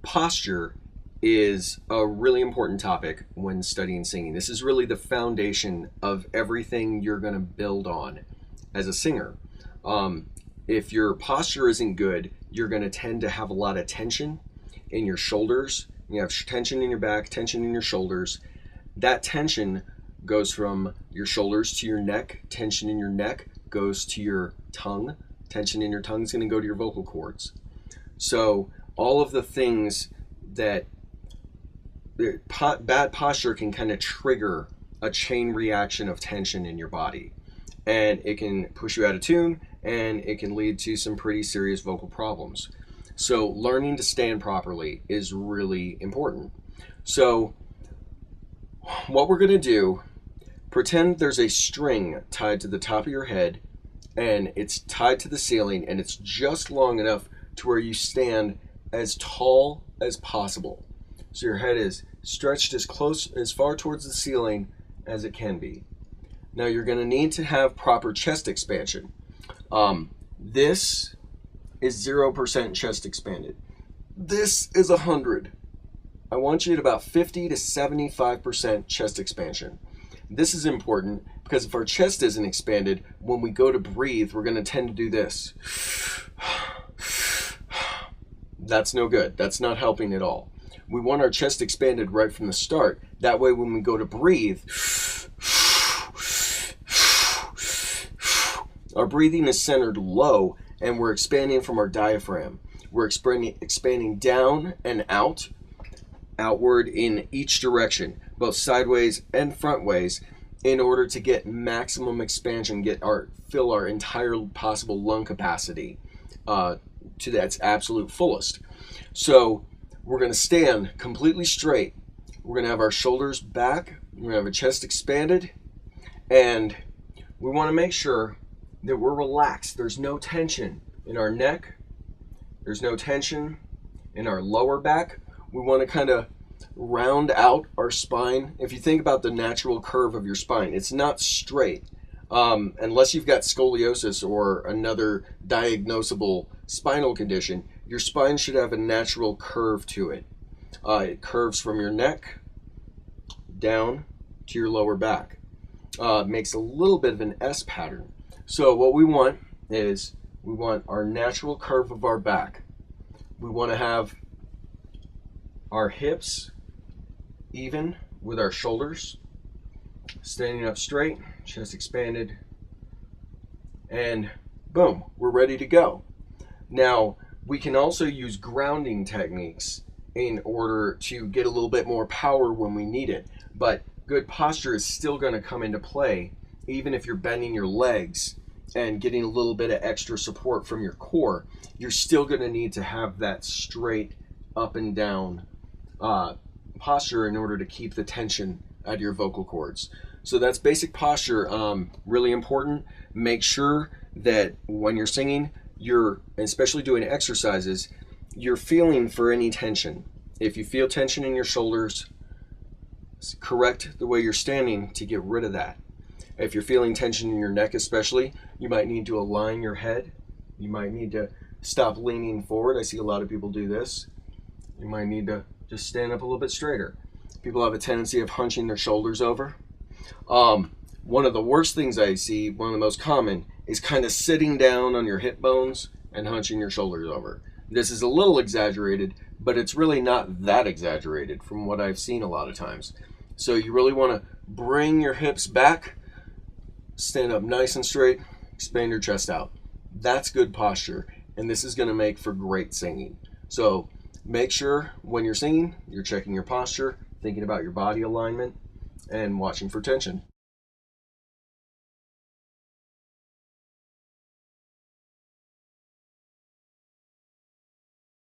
Posture is a really important topic when studying singing. This is really the foundation of everything you're going to build on as a singer. If your posture isn't good, you're going to tend to have a lot of tension in your shoulders. You have tension in your back, tension in your shoulders. That tension goes from your shoulders to your neck. Tension in your neck goes to your tongue. Tension in your tongue is going to go to your vocal cords. So all of the things that bad posture can kind of trigger a chain reaction of tension in your body, and it can push you out of tune, and it can lead to some pretty serious vocal problems. So learning to stand properly is really important. So what we're going to do, pretend there's a string tied to the top of your head, and it's tied to the ceiling, and it's just long enough to where you stand as tall as possible. So your head is stretched as far towards the ceiling as it can be. Now you're going to need to have proper chest expansion. This is 0% chest expanded. This is 100. I want you at about 50 to 75% chest expansion. This is important because if our chest isn't expanded, when we go to breathe, we're going to tend to do this. That's no good. That's not helping at all. We want our chest expanded right from the start. That way when we go to breathe, our breathing is centered low and we're expanding from our diaphragm. We're expanding down and outward in each direction, both sideways and frontways, in order to get maximum expansion, fill our entire possible lung capacity to its absolute fullest. So we're going to stand completely straight. We're going to have our shoulders back. We're going to have a chest expanded. And we want to make sure that we're relaxed. There's no tension in our neck. There's no tension in our lower back. We want to kind of round out our spine. If you think about the natural curve of your spine, it's not straight. Unless you've got scoliosis or another diagnosable spinal condition, your spine should have a natural curve to it. It curves from your neck down to your lower back. Makes a little bit of an S pattern. So what we want is we want our natural curve of our back. We want to have our hips even with our shoulders, standing up straight, chest expanded, and boom, we're ready to go. Now, we can also use grounding techniques in order to get a little bit more power when we need it, but good posture is still going to come into play even if you're bending your legs and getting a little bit of extra support from your core. You're still going to need to have that straight up and down posture in order to keep the tension out of your vocal cords. So that's basic posture, really important. Make sure that when you're singing, especially doing exercises, you're feeling for any tension. If you feel tension in your shoulders, correct the way you're standing to get rid of that. If you're feeling tension in your neck especially, you might need to align your head. You might need to stop leaning forward. I see a lot of people do this. You might need to just stand up a little bit straighter. People have a tendency of hunching their shoulders over. One of the worst things I see, one of the most common, is kind of sitting down on your hip bones and hunching your shoulders over. This is a little exaggerated, but it's really not that exaggerated from what I've seen a lot of times. So you really want to bring your hips back, stand up nice and straight, expand your chest out. That's good posture, and this is going to make for great singing. So make sure when you're singing, you're checking your posture, thinking about your body alignment, and watching for tension.